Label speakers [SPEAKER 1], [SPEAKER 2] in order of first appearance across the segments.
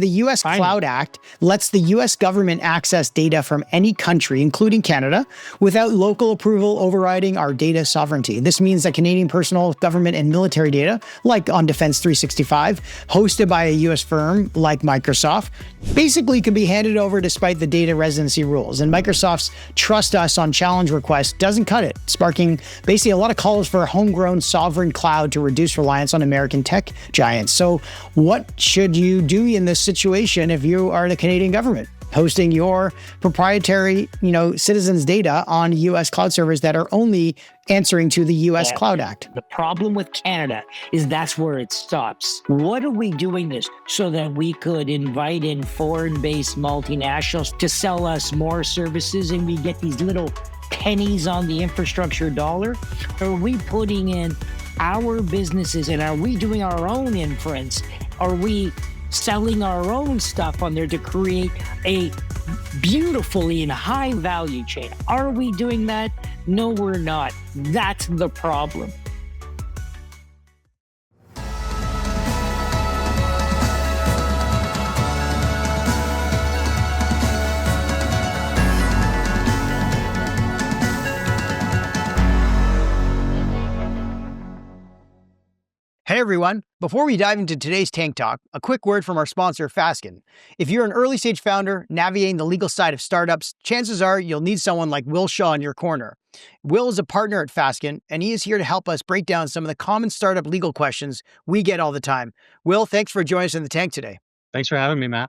[SPEAKER 1] The U.S. Cloud Act lets the U.S. government access data from any country, including Canada, without local approval overriding our data sovereignty. This means that Canadian personal, government, and military data, like on Defense 365, hosted by a U.S. firm like Microsoft, basically can be handed over despite the data residency rules. And Microsoft's trust us on challenge request doesn't cut it, sparking basically a lot of calls for a homegrown sovereign cloud to reduce reliance on American tech giants. So what should you do in this situation if you are the Canadian government hosting your proprietary, citizens' data on U.S. cloud servers that are only answering to the U.S. Cloud Act?
[SPEAKER 2] The problem with Canada is that's where it stops. What are we doing this so that we could invite in foreign-based multinationals to sell us more services and we get these little pennies on the infrastructure dollar? Are we putting in our businesses and are we doing our own inference? Are we selling our own stuff on there to create a beautifully and high value chain? Are we doing that? No, we're not. That's the problem.
[SPEAKER 1] Hey everyone, before we dive into today's Tank Talk, a quick word from our sponsor, Fasken. If you're an early stage founder navigating the legal side of startups, chances are you'll need someone like Will Shaw in your corner. Will is a partner at Fasken, and he is here to help us break down some of the common startup legal questions we get all the time. Will, thanks for joining us in the Tank today.
[SPEAKER 3] Thanks for having me, Matt.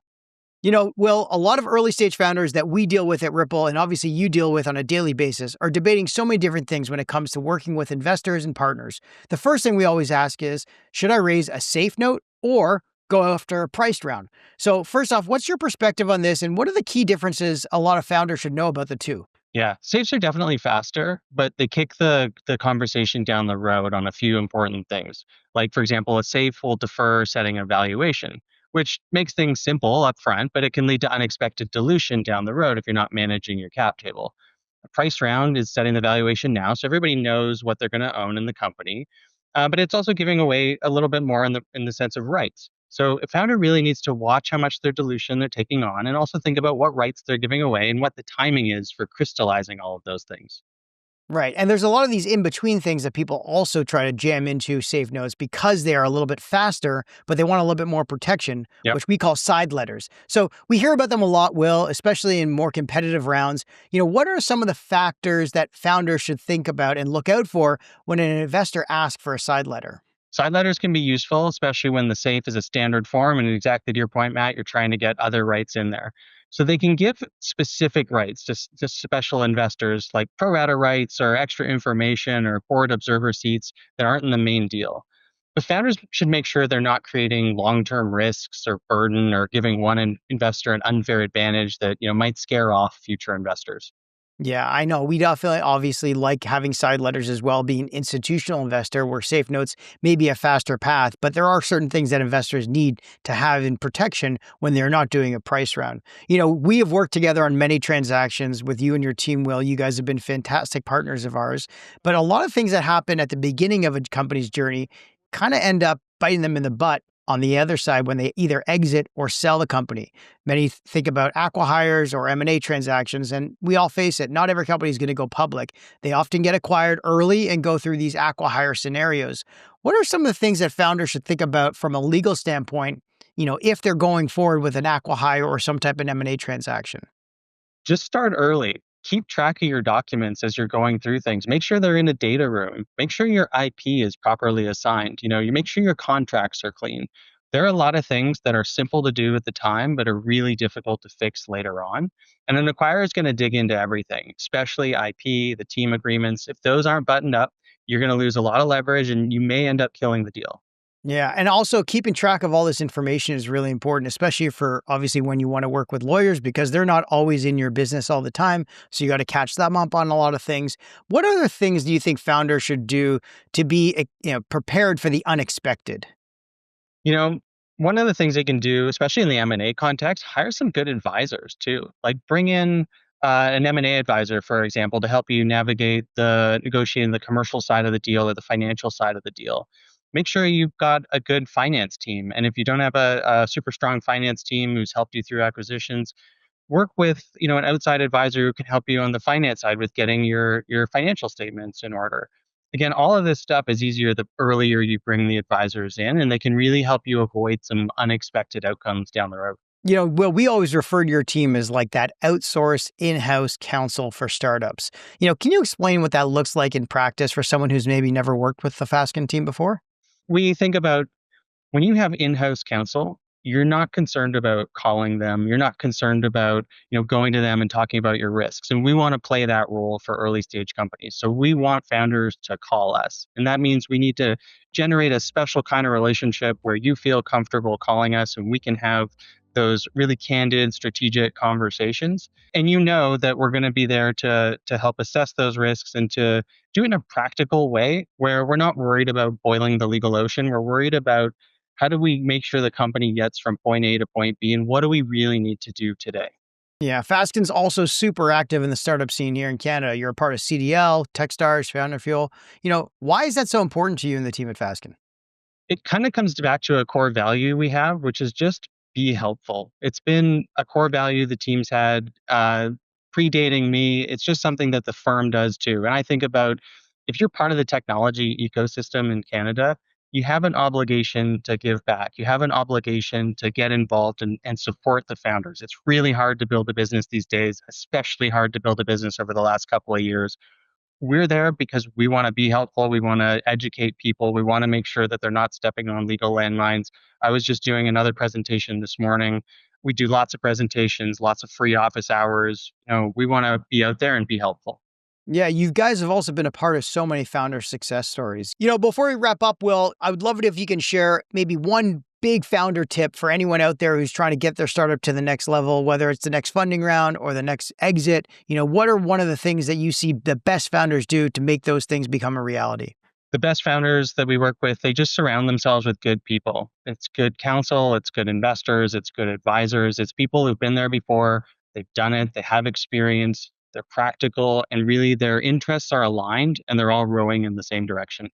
[SPEAKER 1] Will, a lot of early stage founders that we deal with at Ripple, and obviously you deal with on a daily basis, are debating so many different things when it comes to working with investors and partners. The first thing we always ask is, should I raise a safe note or go after a priced round? So first off, what's your perspective on this, and what are the key differences a lot of founders should know about the two?
[SPEAKER 3] Yeah, safes are definitely faster, but they kick the conversation down the road on a few important things. Like, for example, a safe will defer setting a valuation, which makes things simple up front, but it can lead to unexpected dilution down the road if you're not managing your cap table. A price round is setting the valuation now, so everybody knows what they're going to own in the company, but it's also giving away a little bit more in the sense of rights. So a founder really needs to watch how much their dilution they're taking on, and also think about what rights they're giving away and what the timing is for crystallizing all of those things.
[SPEAKER 1] Right. And there's a lot of these in-between things that people also try to jam into safe notes because they are a little bit faster, but they want a little bit more protection,
[SPEAKER 3] Yep.
[SPEAKER 1] which we call side letters. So we hear about them a lot, Will, especially in more competitive rounds. What are some of the factors that founders should think about and look out for when an investor asks for a side letter?
[SPEAKER 3] Side letters can be useful, especially when the safe is a standard form. And exactly to your point, Matt, you're trying to get other rights in there. So they can give specific rights to special investors, like pro rata rights or extra information or board observer seats that aren't in the main deal. But founders should make sure they're not creating long-term risks or burden or giving one investor an unfair advantage that might scare off future investors.
[SPEAKER 1] Yeah, I know. We definitely obviously like having side letters as well, being institutional investor where safe notes may be a faster path, but there are certain things that investors need to have in protection when they're not doing a price round. We have worked together on many transactions with you and your team, Will. You guys have been fantastic partners of ours, but a lot of things that happen at the beginning of a company's journey kind of end up biting them in the butt on the other side when they either exit or sell the company. Many think about acqui-hires or M&A transactions, and we all face it, not every company is going to go public. They often get acquired early and go through these acqui-hire scenarios. What are some of the things that founders should think about from a legal standpoint, if they're going forward with an acqui-hire or some type of M&A transaction?
[SPEAKER 3] Just start early. Keep track of your documents as you're going through things. Make sure they're in a data room. Make sure your IP is properly assigned. You make sure your contracts are clean. There are a lot of things that are simple to do at the time, but are really difficult to fix later on. And an acquirer is going to dig into everything, especially IP, the team agreements. If those aren't buttoned up, you're going to lose a lot of leverage and you may end up killing the deal.
[SPEAKER 1] Yeah. And also keeping track of all this information is really important, especially for obviously when you want to work with lawyers because they're not always in your business all the time. So you got to catch them up on a lot of things. What other things do you think founders should do to be prepared for the unexpected?
[SPEAKER 3] One of the things they can do, especially in the M&A context, hire some good advisors too. Like bring in an M&A advisor, for example, to help you navigate the negotiating the commercial side of the deal or the financial side of the deal. make sure you've got a good finance team. And if you don't have a super strong finance team who's helped you through acquisitions, work with an outside advisor who can help you on the finance side with getting your financial statements in order. Again, all of this stuff is easier the earlier you bring the advisors in, and they can really help you avoid some unexpected outcomes down the road.
[SPEAKER 1] Well, we always refer to your team as like that outsourced in-house counsel for startups. Can you explain what that looks like in practice for someone who's maybe never worked with the Fasken team before?
[SPEAKER 3] We think about when you have in-house counsel, you're not concerned about calling them. You're not concerned about, going to them and talking about your risks. And we want to play that role for early stage companies. So we want founders to call us. And that means we need to generate a special kind of relationship where you feel comfortable calling us and we can have those really candid strategic conversations. And you know that we're going to be there to help assess those risks and to do it in a practical way where we're not worried about boiling the legal ocean. We're worried about how do we make sure the company gets from point A to point B, and what do we really need to do today?
[SPEAKER 1] Yeah, Fasken's also super active in the startup scene here in Canada. You're a part of CDL, Techstars, Founder Fuel. Why is that so important to you and the team at Fasken?
[SPEAKER 3] It kind of comes back to a core value we have, which is just be helpful. It's been a core value the team's had predating me. It's just something that the firm does too. And I think about if you're part of the technology ecosystem in Canada, you have an obligation to give back. You have an obligation to get involved and support the founders. It's really hard to build a business these days, especially hard to build a business over the last couple of years. We're there because we want to be helpful. We want to educate people. We want to make sure that they're not stepping on legal landmines. I was just doing another presentation this morning. We do lots of presentations, lots of free office hours. We want to be out there and be helpful.
[SPEAKER 1] Yeah, you guys have also been a part of so many founder success stories. Before we wrap up, Will, I would love it if you can share maybe one big founder tip for anyone out there who's trying to get their startup to the next level, whether it's the next funding round or the next exit. What are one of the things that you see the best founders do to make those things become a reality?
[SPEAKER 3] The best founders that we work with, they just surround themselves with good people. It's good counsel, it's good investors, it's good advisors, it's people who've been there before, they've done it, they have experience, they're practical, and really their interests are aligned and they're all rowing in the same direction.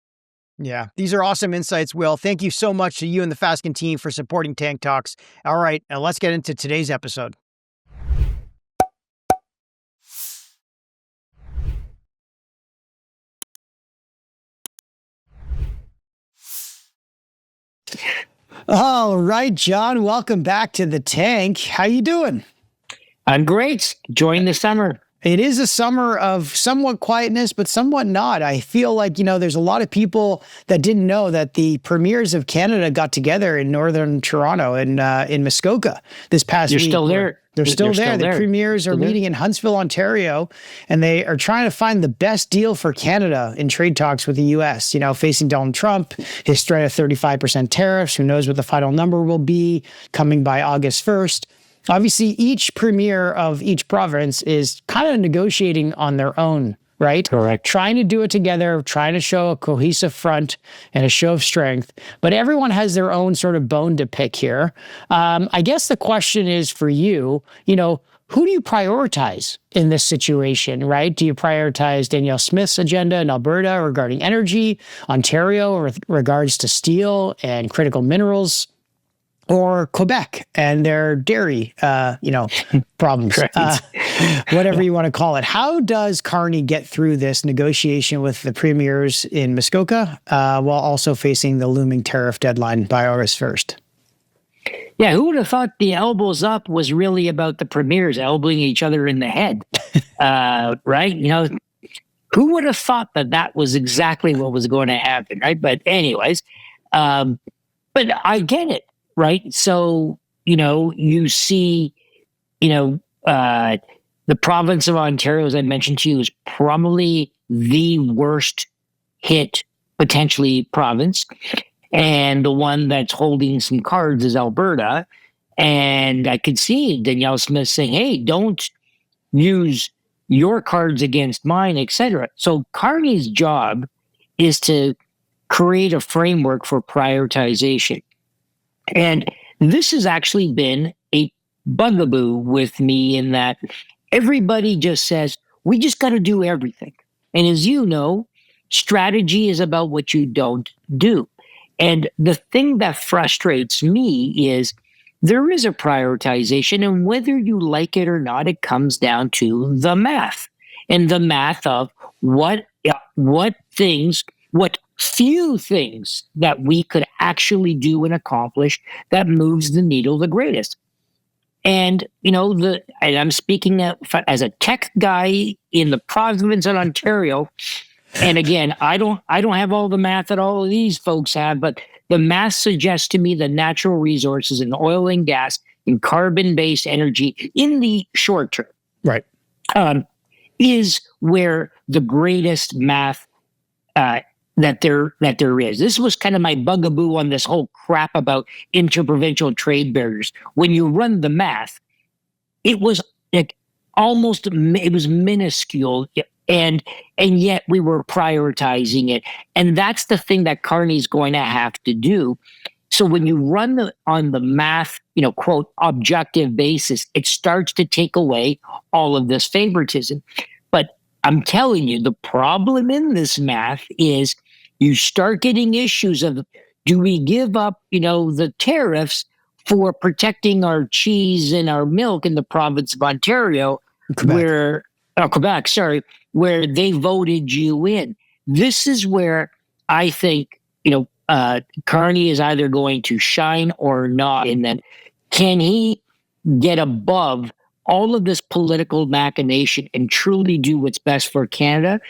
[SPEAKER 1] Yeah, these are awesome insights, Will. Thank you so much to you and the Fasken team for supporting Tank Talks. All right, now let's get into today's episode. All right, John, welcome back to the Tank. How you doing?
[SPEAKER 2] I'm great. Enjoying the summer.
[SPEAKER 1] It is a summer of somewhat quietness, but somewhat not. I feel like, there's a lot of people that didn't know that the premiers of Canada got together in northern Toronto and in Muskoka this past week.
[SPEAKER 2] They're still there.
[SPEAKER 1] They're still there. The premiers are meeting in Huntsville, Ontario, and they are trying to find the best deal for Canada in trade talks with the U.S., facing Donald Trump, his threat of 35% tariffs. Who knows what the final number will be coming by August 1st. Obviously, each premier of each province is kind of negotiating on their own, right?
[SPEAKER 2] Correct.
[SPEAKER 1] Trying to do it together, trying to show a cohesive front and a show of strength. But everyone has their own sort of bone to pick here. I guess the question is for you, who do you prioritize in this situation, right? Do you prioritize Danielle Smith's agenda in Alberta regarding energy, Ontario with regards to steel and critical minerals? Or Quebec and their dairy, problems, whatever you want to call it. How does Carney get through this negotiation with the premiers in Muskoka while also facing the looming tariff deadline by August 1st?
[SPEAKER 2] Yeah, who would have thought the elbows up was really about the premiers elbowing each other in the head, right? Who would have thought that was exactly what was going to happen, right? But anyways, but I get it. Right. So, you see, the province of Ontario, as I mentioned to you, is probably the worst hit potentially province. And the one that's holding some cards is Alberta. And I could see Danielle Smith saying, hey, don't use your cards against mine, etc. So Carney's job is to create a framework for prioritization. And this has actually been a bugaboo with me in that everybody just says, we just got to do everything. And as you know, strategy is about what you don't do. And the thing that frustrates me is there is a prioritization, and whether you like it or not, it comes down to the math and the math of what few things that we could actually do and accomplish that moves the needle the greatest. And and I'm speaking as a tech guy in the province of Ontario. And again, I don't have all the math that all of these folks have, but the math suggests to me the natural resources in oil and gas, in carbon-based energy in the short term,
[SPEAKER 1] Right.
[SPEAKER 2] is where the greatest math that there is. This was kind of my bugaboo on this whole crap about interprovincial trade barriers. When you run the math, it was like it was minuscule, and yet we were prioritizing it. And that's the thing that Carney's going to have to do. So when you run on the math, quote, objective basis, it starts to take away all of this favoritism. But I'm telling you, the problem in this math is you start getting issues of, do we give up, the tariffs for protecting our cheese and our milk in the province of Ontario, Quebec, where they voted you in. This is where I think, Carney is either going to shine or not. And then can he get above all of this political machination and truly do what's best for Canada?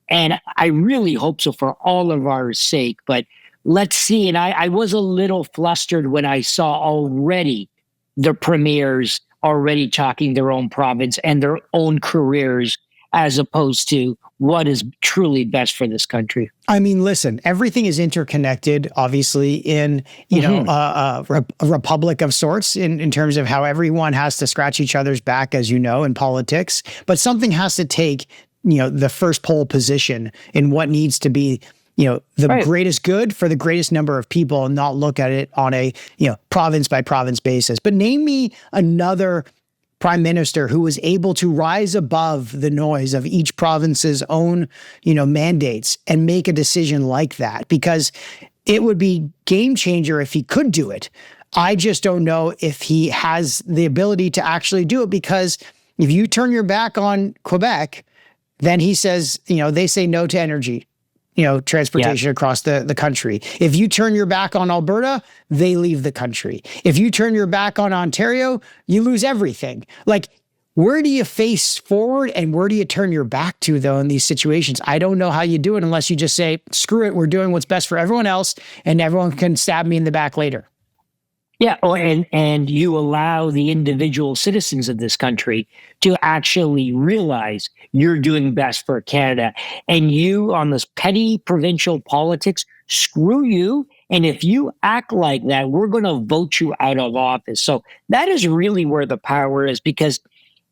[SPEAKER 2] And I really hope so for all of our sake. But let's see. And I was a little flustered when I saw already the premiers already talking their own province and their own careers, as opposed to what is truly best for this country.
[SPEAKER 1] I mean, listen, everything is interconnected, obviously, in, a republic of sorts in terms of how everyone has to scratch each other's back, as you know, in politics. But something has to take, the first pole position in what needs to be, the greatest good for the greatest number of people, and not look at it on a, province by province basis. But name me another prime minister who was able to rise above the noise of each province's own, mandates and make a decision like that, because it would be game changer if he could do it. I just don't know if he has the ability to actually do it, because if you turn your back on Quebec, then he says, they say no to energy, transportation across the country. If you turn your back on Alberta, they leave the country. If you turn your back on Ontario, you lose everything. Like, where do you face forward and where do you turn your back to, though, in these situations? I don't know how you do it unless you just say, screw it, we're doing what's best for everyone else, and everyone can stab me in the back later.
[SPEAKER 2] Yeah, and you allow the individual citizens of this country to actually realize you're doing best for Canada. And you, on this petty provincial politics, screw you. And if you act like that, we're going to vote you out of office. So that is really where the power is, because,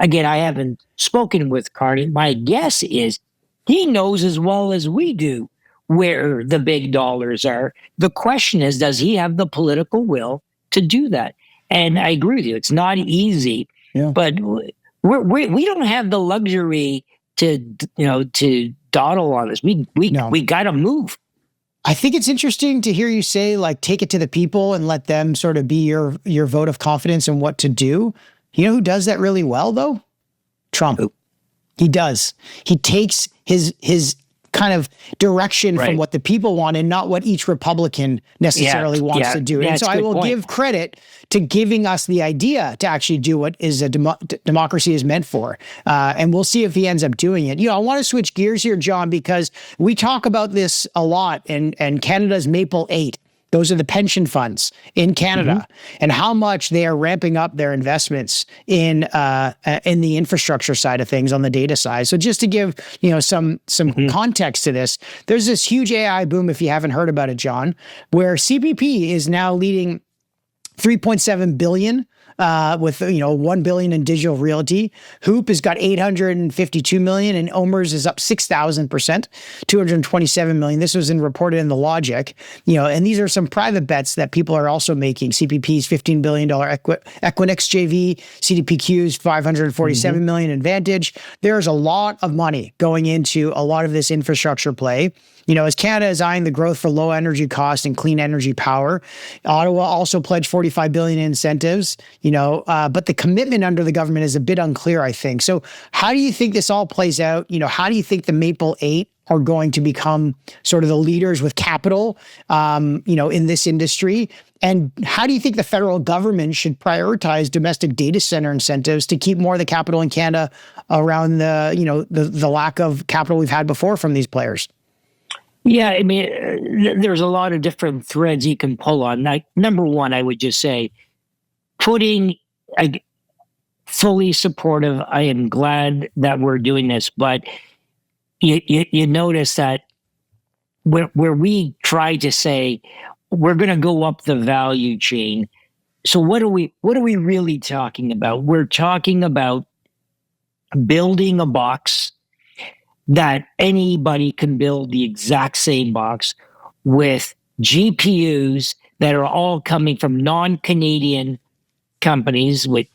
[SPEAKER 2] again, I haven't spoken with Carney. My guess is he knows as well as we do where the big dollars are. The question is, does he have the political will to do that? And I agree with you. It's not easy, but we don't have the luxury to dawdle on this. We got to move.
[SPEAKER 1] I think it's interesting to hear you say, like, take it to the people and let them sort of be your vote of confidence in what to do. You know who does that really well, though? Trump. He does. He takes his kind of direction from what the people want and not what each Republican necessarily wants to do. And so I will give credit to giving us the idea to actually do what is a democracy is meant for. And we'll see if he ends up doing it. I want to switch gears here, John, because we talk about this a lot, and Canada's Maple 8. Those are the pension funds in Canada, and how much they are ramping up their investments in the infrastructure side of things on the data side. So just to give some context to this, there's this huge AI boom, if you haven't heard about it, John, where CPP is now leading $3.7 billion with $1 billion in digital realty. Hoop has got $852 million, and Omer's is up 6,000%, $227 million. This was reported in the Logic. And these are some private bets that people are also making. CPP's $15 billion Equinix JV, CDPQ's $547 million in Vantage. There's a lot of money going into a lot of this infrastructure play. As Canada is eyeing the growth for low energy cost and clean energy power, Ottawa also pledged $45 billion in incentives, but the commitment under the government is a bit unclear, I think. So how do you think this all plays out? How do you think the Maple 8 are going to become sort of the leaders with capital, in this industry? And how do you think the federal government should prioritize domestic data center incentives to keep more of the capital in Canada around the lack of capital we've had before from these players?
[SPEAKER 2] Yeah, I mean, there's a lot of different threads you can pull on. Like, number one, I would just say, fully supportive. I am glad that we're doing this, but you notice that where we try to say we're going to go up the value chain. So what are we really talking about? We're talking about building a box that anybody can build the exact same box with GPUs that are all coming from non-Canadian companies with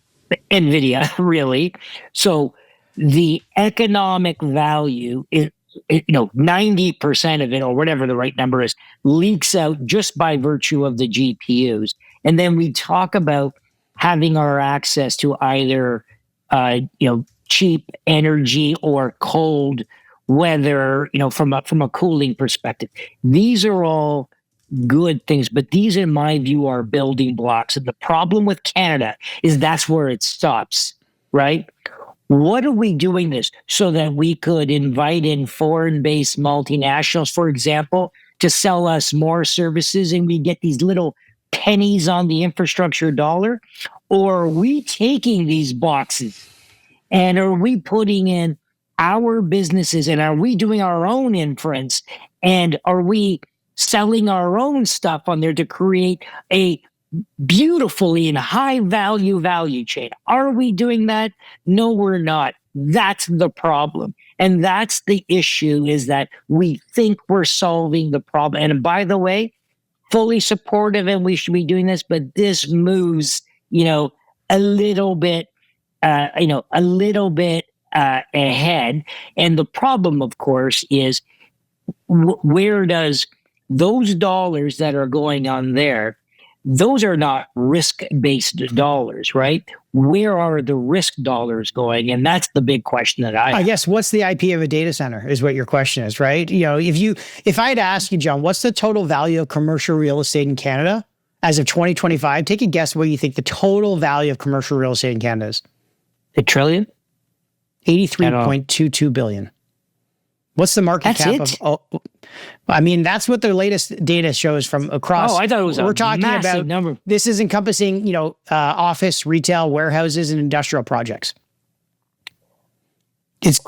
[SPEAKER 2] NVIDIA, really. So the economic value is, 90% of it, or whatever the right number is, leaks out just by virtue of the GPUs. And then we talk about having our access to either, cheap energy or cold weather, from a cooling perspective. These are all good things, but these, in my view, are building blocks. And the problem with Canada is that's where it stops, right? What are we doing this so that we could invite in foreign-based multinationals, for example, to sell us more services and we get these little pennies on the infrastructure dollar? Or are we taking these boxes and are we putting in our businesses and are we doing our own inference and are we selling our own stuff on there to create a beautifully and high value chain? Are we doing that? No, we're not. That's the problem. And that's the issue, is that we think we're solving the problem. And by the way, fully supportive and we should be doing this, but this moves, a little bit ahead. And the problem, of course, is where does those dollars that are going on there, those are not risk-based dollars, right? Where are the risk dollars going? And that's the big question that I
[SPEAKER 1] guess, what's the IP of a data center is what your question is, right? If I had to ask you, John, what's the total value of commercial real estate in Canada as of 2025? Take a guess what you think the total value of commercial real estate in Canada is.
[SPEAKER 2] $1 trillion?
[SPEAKER 1] 83.22 billion. What's the market cap of? That's what their latest data shows from across.
[SPEAKER 2] Oh, I thought it was
[SPEAKER 1] we're talking
[SPEAKER 2] massive
[SPEAKER 1] about
[SPEAKER 2] number.
[SPEAKER 1] This is encompassing, office, retail, warehouses, and industrial projects. It's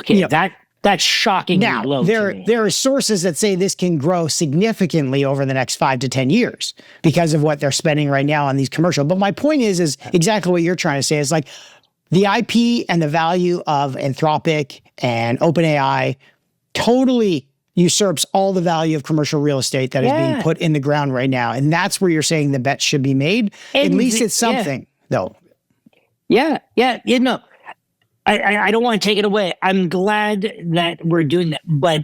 [SPEAKER 2] that's shockingly low.
[SPEAKER 1] There are sources that say this can grow significantly over the next 5 to 10 years because of what they're spending right now on these commercial. But my point is exactly what you're trying to say. Is like the IP and the value of Anthropic and OpenAI totally usurps all the value of commercial real estate that is being put in the ground right now. And that's where you're saying the bet should be made. At least it's something, though.
[SPEAKER 2] Yeah. I don't want to take it away. I'm glad that we're doing that. But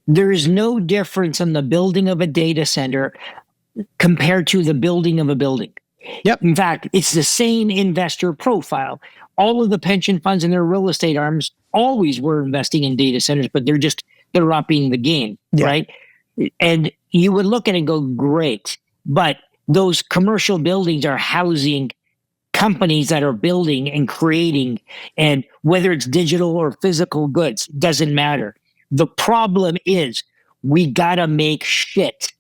[SPEAKER 2] there is no difference in the building of a data center compared to the building of a building.
[SPEAKER 1] Yep.
[SPEAKER 2] In fact, it's the same investor profile. All of the pension funds and their real estate arms always were investing in data centers, but they're upping the game, right? And you would look at it and go, great. But those commercial buildings are housing companies that are building and creating, and whether it's digital or physical goods, doesn't matter. The problem is we got to make shit.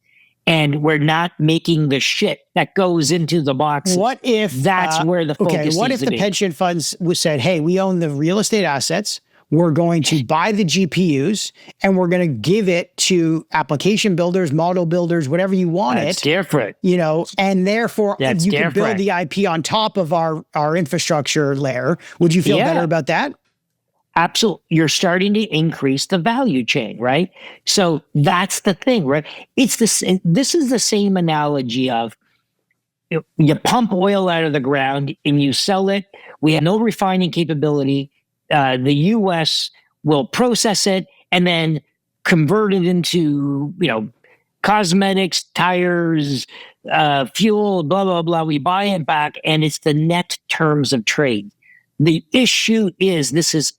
[SPEAKER 2] And we're not making the shit that goes into the boxes.
[SPEAKER 1] What if
[SPEAKER 2] that's where the focus
[SPEAKER 1] what
[SPEAKER 2] needs
[SPEAKER 1] if
[SPEAKER 2] to
[SPEAKER 1] the
[SPEAKER 2] be?
[SPEAKER 1] pension funds said, hey, we own the real estate assets, we're going to buy the GPUs and we're going to give it to application builders, model builders, whatever you want
[SPEAKER 2] That's different.
[SPEAKER 1] And therefore
[SPEAKER 2] That's
[SPEAKER 1] you can build
[SPEAKER 2] different.
[SPEAKER 1] the IP on top of our infrastructure layer. Would you feel better about that?
[SPEAKER 2] Absolutely. You're starting to increase the value chain, right? So that's the thing, right? This is the same analogy of you pump oil out of the ground and you sell it. We have no refining capability. The U.S. will process it and then convert it into, cosmetics, tires, fuel, blah, blah, blah. We buy it back and it's the net terms of trade. The issue is this is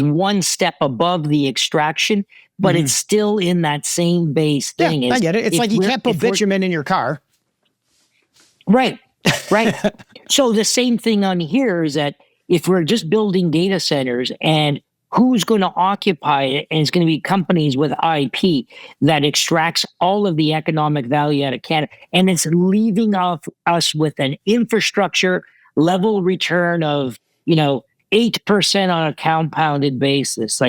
[SPEAKER 2] one step above the extraction, but it's still in that same base thing.
[SPEAKER 1] I get it. It's like you can't put bitumen in your car.
[SPEAKER 2] Right. So the same thing on here is that if we're just building data centers and who's going to occupy it, and it's going to be companies with IP that extracts all of the economic value out of Canada, and it's leaving us with an infrastructure level return of 8% on a compounded basis.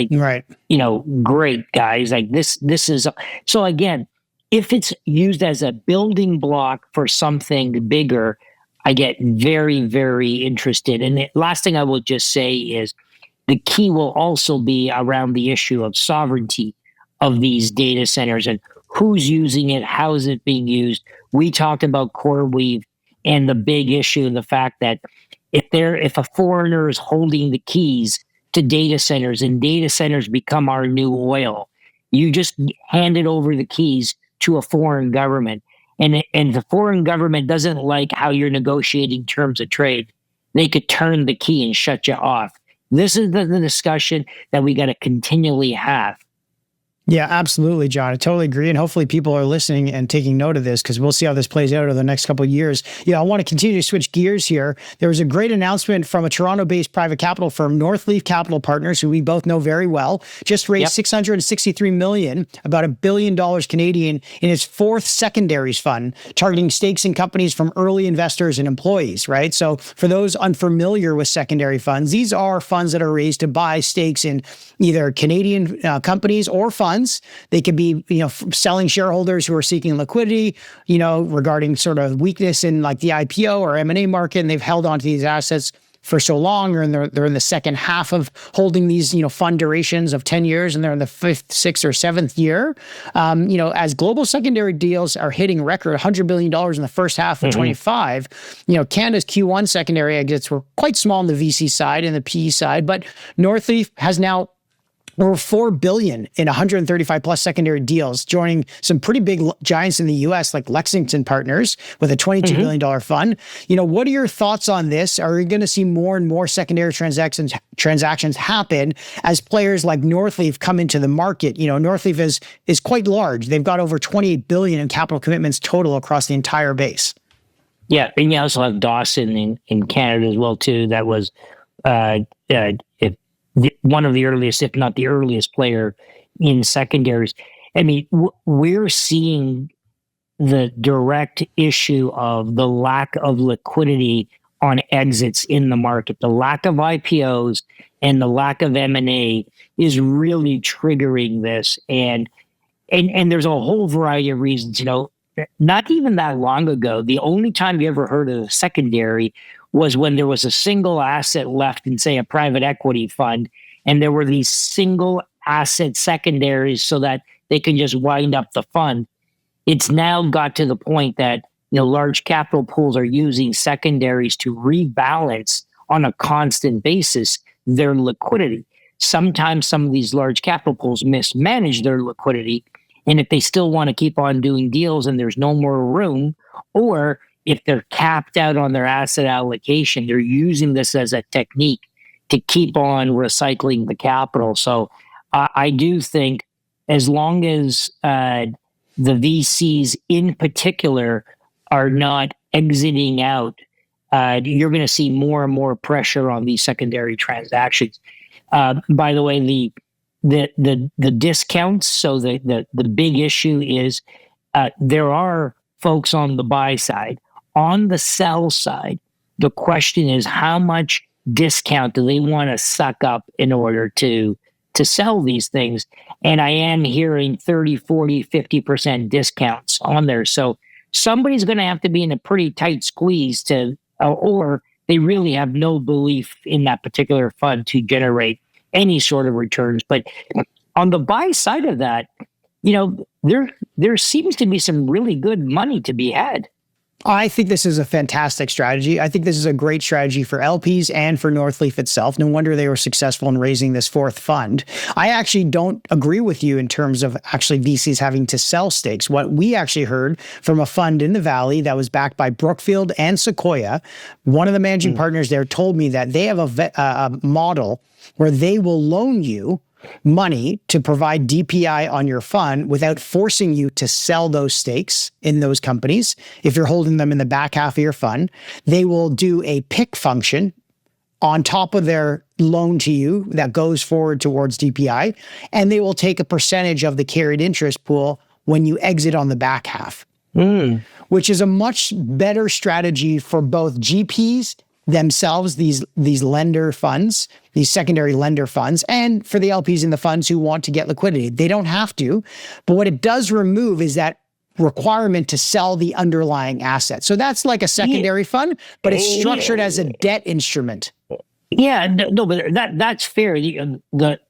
[SPEAKER 2] Great guys. Like this is so again. If it's used as a building block for something bigger, I get very, very interested. And the last thing I will just say is the key will also be around the issue of sovereignty of these data centers and who's using it, how is it being used. We talked about CoreWeave and the big issue, the fact that if a foreigner is holding the keys to data centers and data centers become our new oil, you just handed over the keys to a foreign government. And the foreign government doesn't like how you're negotiating terms of trade. They could turn the key and shut you off. This is the discussion that we got to continually have.
[SPEAKER 1] Yeah, absolutely, John. I totally agree. And hopefully people are listening and taking note of this because we'll see how this plays out over the next couple of years. I want to continue to switch gears here. There was a great announcement from a Toronto-based private capital firm, Northleaf Capital Partners, who we both know very well, just raised $663 million, about $1 billion Canadian, in its fourth secondaries fund, targeting stakes in companies from early investors and employees, right? So for those unfamiliar with secondary funds, these are funds that are raised to buy stakes in either Canadian companies or funds. They could be, selling shareholders who are seeking liquidity, regarding sort of weakness in like the IPO or M&A market, and they've held onto these assets for so long, or they're in the second half of holding these, fund durations of 10 years, and they're in the fifth, sixth, or seventh year. As global secondary deals are hitting record $100 billion in the first half of 25, Canada's Q1 secondary exits were quite small on the VC side and the PE side, but Northleaf has now over $4 billion in 135 plus secondary deals, joining some pretty big giants in the U.S. like Lexington Partners with a $22 billion fund. What are your thoughts on this? Are we going to see more and more secondary transactions happen as players like Northleaf come into the market? Northleaf is quite large. They've got over $28 billion in capital commitments total across the entire base.
[SPEAKER 2] Yeah, and you also have Dawson in Canada as well too. That was one of the earliest, if not the earliest player in secondaries. I mean, we're seeing the direct issue of the lack of liquidity on exits in the market. The lack of IPOs and the lack of M&A is really triggering this. And there's a whole variety of reasons. Not even that long ago, the only time you ever heard of a secondary was when there was a single asset left in, say, a private equity fund, and there were these single asset secondaries so that they can just wind up the fund. It's now got to the point that large capital pools are using secondaries to rebalance on a constant basis their liquidity. Sometimes some of these large capital pools mismanage their liquidity, and if they still want to keep on doing deals and there's no more room, or if they're capped out on their asset allocation, they're using this as a technique to keep on recycling the capital. So I do think as long as the VCs in particular are not exiting out, you're going to see more and more pressure on these secondary transactions. By the way, the discounts. So the big issue is there are folks on the buy side. On the sell side, the question is how much discount do they want to suck up in order to sell these things? And I am hearing 30, 40, 50% discounts on there. So somebody's going to have to be in a pretty tight squeeze or they really have no belief in that particular fund to generate any sort of returns. But on the buy side of that, there seems to be some really good money to be had.
[SPEAKER 1] I think this is a fantastic strategy. I think this is a great strategy for LPs and for Northleaf itself. No wonder they were successful in raising this fourth fund. I actually don't agree with you in terms of actually VCs having to sell stakes. What we actually heard from a fund in the Valley that was backed by Brookfield and Sequoia, one of the managing partners there told me that they have a model where they will loan you money to provide DPI on your fund without forcing you to sell those stakes in those companies. If you're holding them in the back half of your fund, they will do a PIK function on top of their loan to you that goes forward towards DPI, and they will take a percentage of the carried interest pool when you exit on the back half, which is a much better strategy for both GPs themselves, these lender funds, these secondary lender funds, and for the LPs in the funds who want to get liquidity. They don't have to, but what it does remove is that requirement to sell the underlying asset. So that's like a secondary fund, but it's structured as a debt instrument.
[SPEAKER 2] Yeah, no, but that's fair. But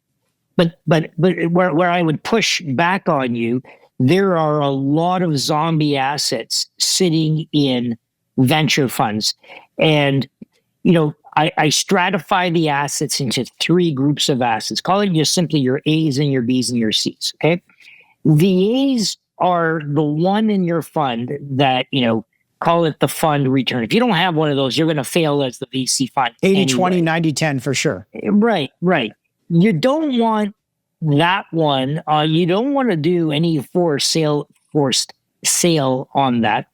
[SPEAKER 2] where I would push back on you, there are a lot of zombie assets sitting in venture funds, and I stratify the assets into three groups of assets. Call it just simply your A's and your B's and your C's. Okay. The A's are the one in your fund that, call it the fund return. If you don't have one of those, you're going to fail as the VC fund.
[SPEAKER 1] 80, 20, 90, 10 for sure.
[SPEAKER 2] Right. You don't want that one. You don't want to do any forced sale on that.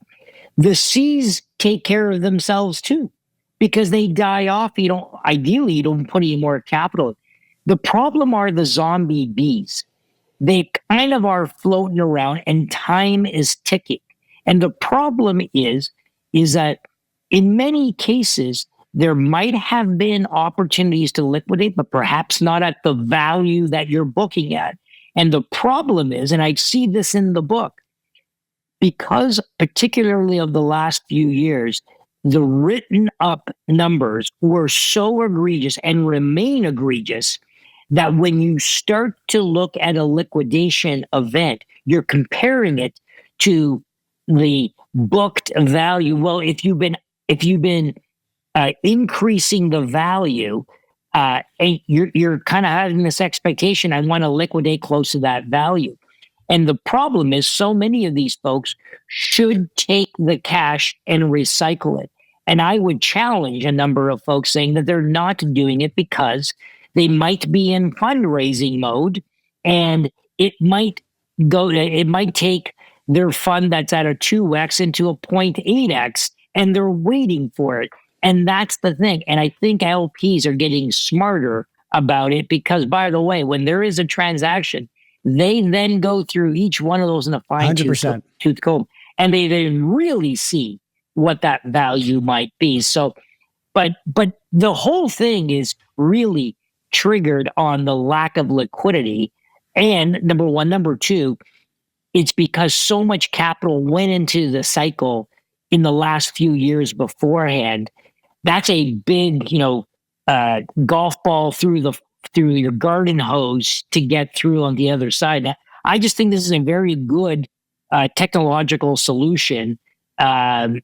[SPEAKER 2] The C's take care of themselves too, because they die off. You don't put any more capital. The problem are the zombie Bs. They kind of are floating around and time is ticking. And the problem is that in many cases, there might have been opportunities to liquidate, but perhaps not at the value that you're booking at. And the problem is, and I see this in the book, because particularly of the last few years, the written up numbers were so egregious and remain egregious that when you start to look at a liquidation event, you're comparing it to the booked value. Well, if you've been increasing the value, you're kind of having this expectation, I want to liquidate close to that value. And the problem is so many of these folks should take the cash and recycle it. And I would challenge a number of folks saying that they're not doing it because they might be in fundraising mode, and it might take their fund that's at a 2x into a 0.8x, and they're waiting for it. And that's the thing. And I think LPs are getting smarter about it because, by the way, when there is a transaction, they then go through each one of those in a fine-tooth comb, and they then really see what that value might be. So, but the whole thing is really triggered on the lack of liquidity. And number one, number two, it's because so much capital went into the cycle in the last few years beforehand. That's a big, golf ball through your garden hose to get through on the other side. Now, I just think this is a very good technological solution to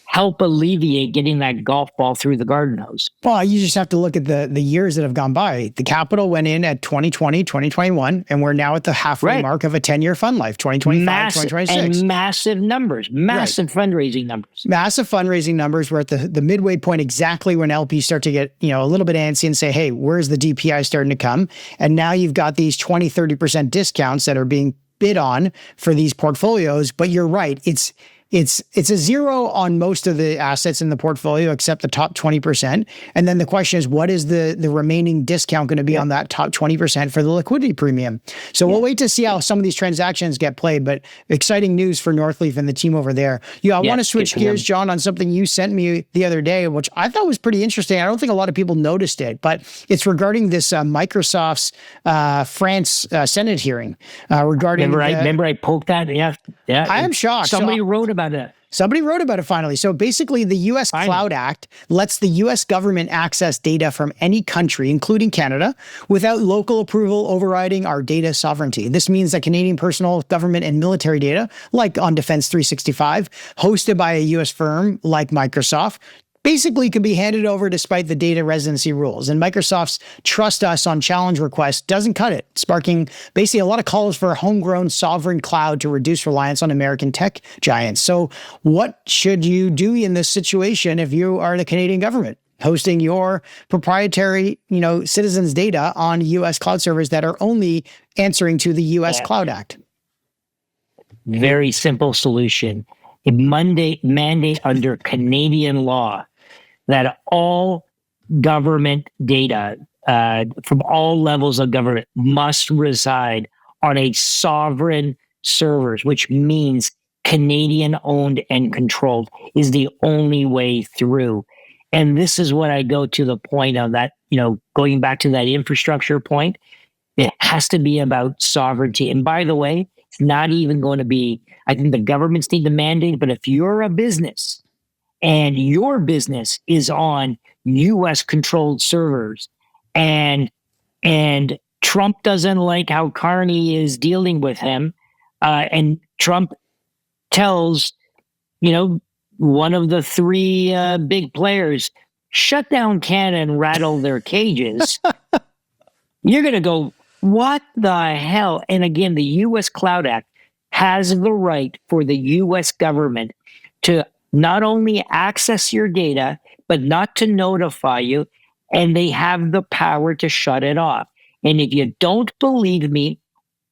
[SPEAKER 2] help alleviate getting that golf ball through the garden hose.
[SPEAKER 1] Well, you just have to look at the years that have gone by. The capital went in at 2020, 2021, and we're now at the halfway mark of a 10-year fund life, 2025, 2026.
[SPEAKER 2] And massive numbers, fundraising numbers.
[SPEAKER 1] Massive fundraising numbers. We're at the midway point exactly when LPs start to get, a little bit antsy and say, hey, where's the DPI starting to come? And now you've got these 20, 30% discounts that are being bid on for these portfolios. But you're right. It's it's a zero on most of the assets in the portfolio except the top 20%. And then the question is, what is the remaining discount going to be on that top 20% for the liquidity premium? So we'll wait to see how some of these transactions get played, but exciting news for Northleaf and the team over there. I want to switch gears, John, on something you sent me the other day, which I thought was pretty interesting. I don't think a lot of people noticed it, but it's regarding this Microsoft's France Senate hearing regarding.
[SPEAKER 2] Remember I poked that? Yeah.
[SPEAKER 1] I am shocked.
[SPEAKER 2] Somebody wrote about it.
[SPEAKER 1] Somebody wrote about it finally. So basically, the U.S. Cloud Act lets the U.S. government access data from any country, including Canada, without local approval overriding our data sovereignty. This means that Canadian personal, government, and military data, like on Defense 365, hosted by a U.S. firm like Microsoft, basically can be handed over despite the data residency rules. And Microsoft's trust us on challenge request doesn't cut it, sparking basically a lot of calls for a homegrown sovereign cloud to reduce reliance on American tech giants. So what should you do in this situation if you are the Canadian government, hosting your proprietary, citizens' data on U.S. cloud servers that are only answering to the U.S. Cloud Act?
[SPEAKER 2] Very simple solution. A mandate under Canadian law that all government data from all levels of government must reside on a sovereign servers, which means Canadian owned and controlled, is the only way through. And this is what I go to the point of that, going back to that infrastructure point, it has to be about sovereignty. And by the way, it's not even going to be, I think the governments need the mandate, but if you're a business and your business is on US controlled servers and Trump doesn't like how Carney is dealing with him, and Trump tells, one of the three big players, shut down Canada and rattle their cages, you're going to go, what the hell? And again, the U.S. Cloud Act has the right for the U.S. government to not only access your data, but not to notify you, and they have the power to shut it off. And if you don't believe me,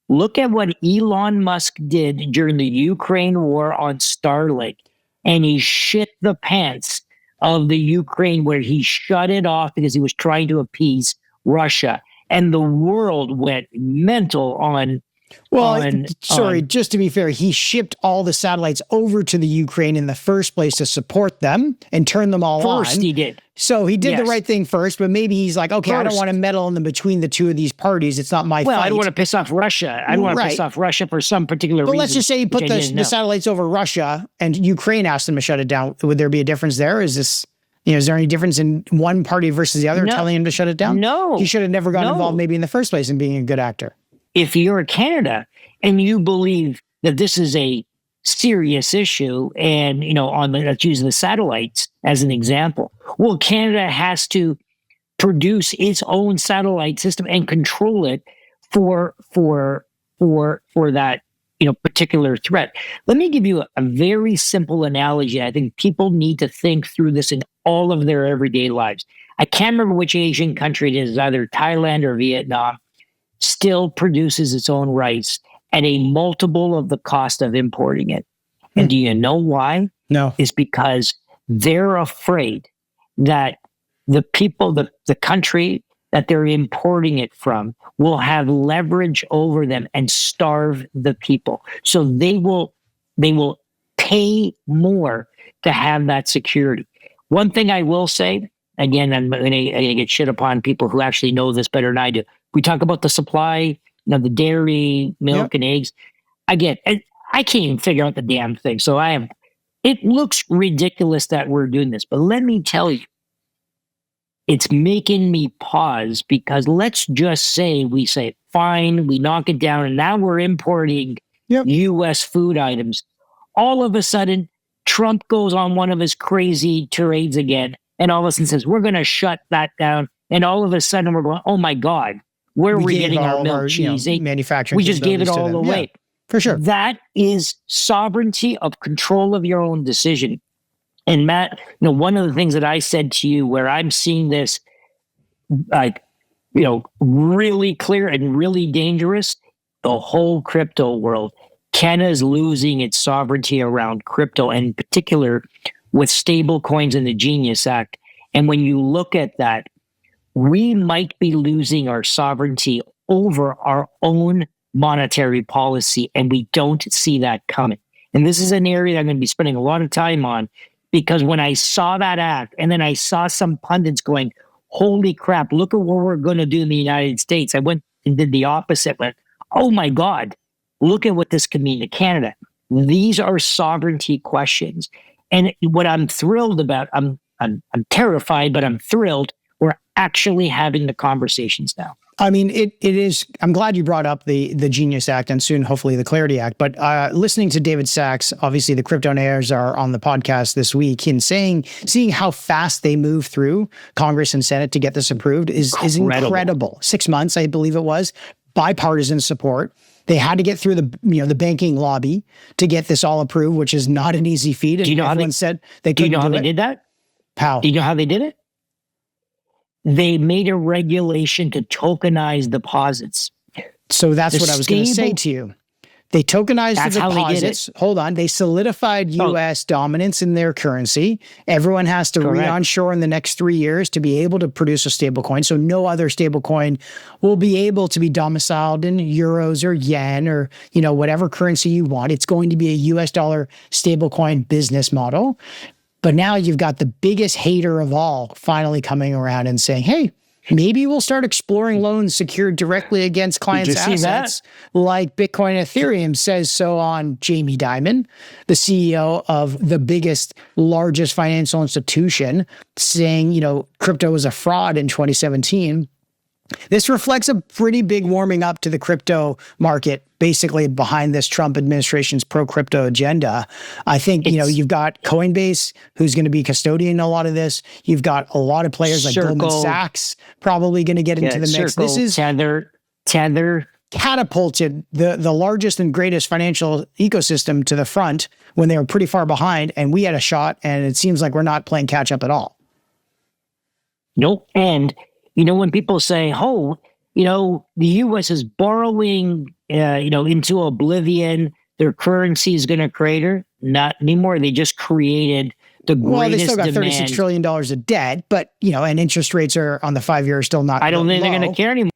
[SPEAKER 2] look at what Elon Musk did during the Ukraine war on Starlink, and he shit the pants of the Ukraine where he shut it off because he was trying to appease Russia. And the world went mental on.
[SPEAKER 1] Just to be fair, he shipped all the satellites over to the Ukraine in the first place to support them and turn them all on.
[SPEAKER 2] First, he did.
[SPEAKER 1] So he did the right thing first, but maybe he's like, okay, I don't want to meddle in between the two of these parties. It's not my fight.
[SPEAKER 2] I don't want to piss off Russia. I don't want to piss off Russia for some particular reason.
[SPEAKER 1] But let's just say he put the satellites over Russia and Ukraine asked them to shut it down. Would there be a difference there? Is there any difference in one party versus the other telling him to shut it down?
[SPEAKER 2] No.
[SPEAKER 1] He should have never gotten involved maybe in the first place in being a good actor.
[SPEAKER 2] If you're Canada and you believe that this is a serious issue and, let's use the satellites as an example. Well, Canada has to produce its own satellite system and control it for that, particular threat. Let me give you a very simple analogy. I think people need to think through this in all of their everyday lives. I can't remember which Asian country it is, either Thailand or Vietnam, still produces its own rice at a multiple of the cost of importing it. And do you know why?
[SPEAKER 1] No.
[SPEAKER 2] It's because they're afraid that the people, the country that they're importing it from will have leverage over them and starve the people. So they will pay more to have that security. One thing I will say, again, I'm going to get shit upon people who actually know this better than I do. We talk about the supply, the dairy, milk, and eggs. Again, I can't even figure out the damn thing. So it looks ridiculous that we're doing this, but let me tell you, it's making me pause because let's just say we say, fine, we knock it down, and now we're importing U.S. food items. All of a sudden, Trump goes on one of his crazy tirades again, and all of a sudden says, we're going to shut that down. And all of a sudden, we're going, oh my God, where are we getting our milk, cheese?
[SPEAKER 1] Manufacturing.
[SPEAKER 2] We just gave it all away.
[SPEAKER 1] Yeah, for sure.
[SPEAKER 2] That is sovereignty of control of your own decision. And Matt, one of the things that I said to you where I'm seeing this, really clear and really dangerous, the whole crypto world. Canada is losing its sovereignty around crypto, and in particular with stable coins and the Genius Act. And when you look at that, we might be losing our sovereignty over our own monetary policy, and we don't see that coming. And this is an area that I'm going to be spending a lot of time on, because when I saw that act, and then I saw some pundits going, holy crap, look at what we're going to do in the United States. I went and did the opposite. Went, oh my God, look at what this could mean to Canada. These are sovereignty questions. And what I'm thrilled about, I'm terrified, but I'm thrilled. We're actually having the conversations now.
[SPEAKER 1] I mean, it is. I'm glad you brought up the Genius Act and soon, hopefully, the Clarity Act. But listening to David Sachs, obviously, the cryptonaires are on the podcast this week, and seeing how fast they move through Congress and Senate to get this approved is incredible. 6 months, I believe it was, bipartisan support. They had to get through the banking lobby to get this all approved, which is not an easy feat. And
[SPEAKER 2] do you know
[SPEAKER 1] everyone said they couldn't do it.
[SPEAKER 2] Do you know how they did that?
[SPEAKER 1] How?
[SPEAKER 2] Do you know how they did it? They made a regulation to tokenize deposits.
[SPEAKER 1] So that's what I was going to say to you. They tokenized the deposits. Hold on. They solidified U.S. dominance in their currency. Everyone has to re-onshore in the next 3 years to be able to produce a stablecoin. So no other stablecoin will be able to be domiciled in euros or yen or, whatever currency you want. It's going to be a U.S. dollar stablecoin business model. But now you've got the biggest hater of all finally coming around and saying, hey, maybe we'll start exploring loans secured directly against clients' assets like Bitcoin and Ethereum, says so on Jamie Dimon, the CEO of the biggest, largest financial institution, saying, crypto was a fraud in 2017. This reflects a pretty big warming up to the crypto market, basically behind this Trump administration's pro-crypto agenda. I think, you've got Coinbase, who's going to be custodian a lot of this. You've got a lot of players like Goldman Sachs probably going to get into the mix. This is
[SPEAKER 2] Tether
[SPEAKER 1] catapulted the largest and greatest financial ecosystem to the front when they were pretty far behind, and we had a shot, and it seems like we're not playing catch up at all.
[SPEAKER 2] Nope. And when people say, the U.S. is borrowing, into oblivion, their currency is going to crater. Not anymore. They just created the greatest
[SPEAKER 1] Well, they still got
[SPEAKER 2] demand.
[SPEAKER 1] $36 trillion of debt, but, and interest rates are on the 5-year still not
[SPEAKER 2] I don't think
[SPEAKER 1] low.
[SPEAKER 2] they're going to care anymore.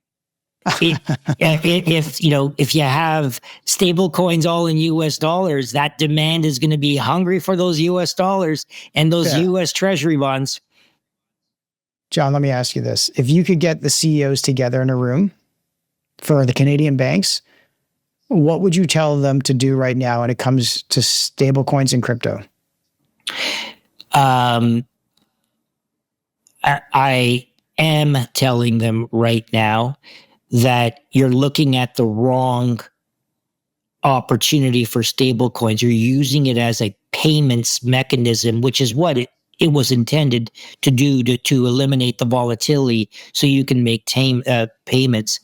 [SPEAKER 2] If you have stable coins all in U.S. dollars, that demand is going to be hungry for those U.S. dollars and those U.S. Treasury bonds.
[SPEAKER 1] John, let me ask you this. If you could get the CEOs together in a room for the Canadian banks, what would you tell them to do right now when it comes to stable coins and crypto?
[SPEAKER 2] I am telling them right now that you're looking at the wrong opportunity for stable coins. You're using it as a payments mechanism, which is what it was intended to do to eliminate the volatility so you can make payments.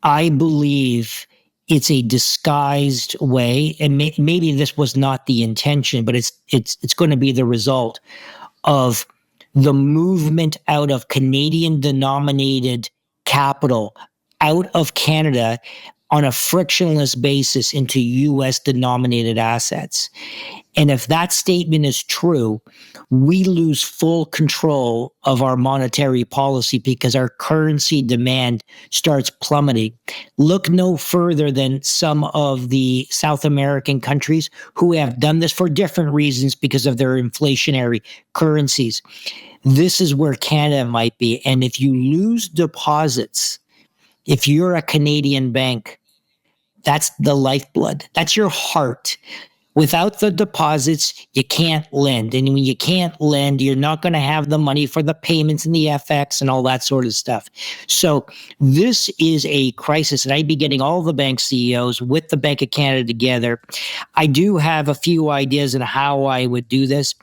[SPEAKER 2] I believe it's a disguised way, and maybe this was not the intention, but it's going to be the result of the movement out of Canadian-denominated capital out of Canada on a frictionless basis into U.S.-denominated assets. And if that statement is true, we lose full control of our monetary policy because our currency demand starts plummeting. Look no further than some of the South American countries who have done this for different reasons because of their inflationary currencies. This is where Canada might be. And if you lose deposits, if you're a Canadian bank, that's the lifeblood. That's your heart. Without the deposits, you can't lend. And when you can't lend, you're not going to have the money for the payments and the FX and all that sort of stuff. So this is a crisis. And I'd be getting all the bank CEOs with the Bank of Canada together. I do have a few ideas on how I would do this.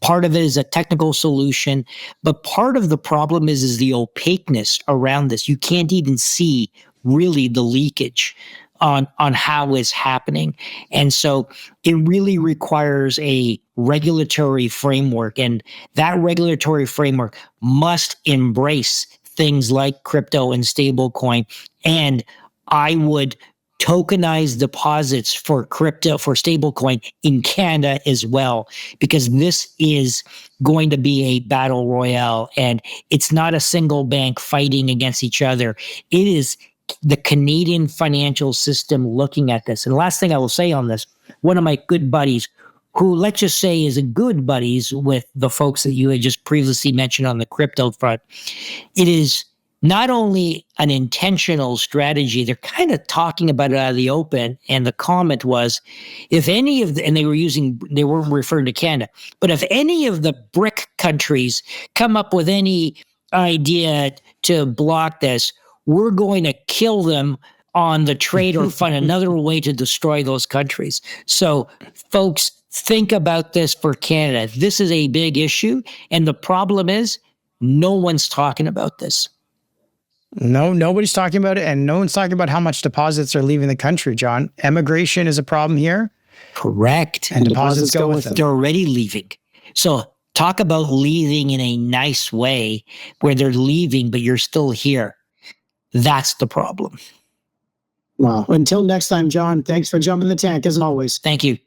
[SPEAKER 2] Part of it is a technical solution, but part of the problem is the opaqueness around this. You can't even see really the leakage on how it's happening. And so it really requires a regulatory framework, and that regulatory framework must embrace things like crypto and stablecoin. And I would tokenized deposits for crypto, for stablecoin in Canada as well, because this is going to be a battle royale, and it's not a single bank fighting against each other. It is the Canadian financial system looking at this. And the last thing I will say on this, one of my good buddies, who let's just say is a good buddies with the folks that you had just previously mentioned on the crypto front, it is not only an intentional strategy, they're kind of talking about it out of the open. And the comment was, if any of the, and they weren't referring to Canada, but if any of the BRIC countries come up with any idea to block this, we're going to kill them on the trade or find another way to destroy those countries. So folks, think about this for Canada. This is a big issue. And the problem is no one's talking about this.
[SPEAKER 1] No, nobody's talking about it, and no one's talking about how much deposits are leaving the country, John. Emigration is a problem here.
[SPEAKER 2] Correct.
[SPEAKER 1] And deposits go with them.
[SPEAKER 2] They're already leaving. So talk about leaving in a nice way where they're leaving, but you're still here. That's the problem.
[SPEAKER 4] Well, until next time, John, thanks for jumping the tank as always.
[SPEAKER 2] Thank you.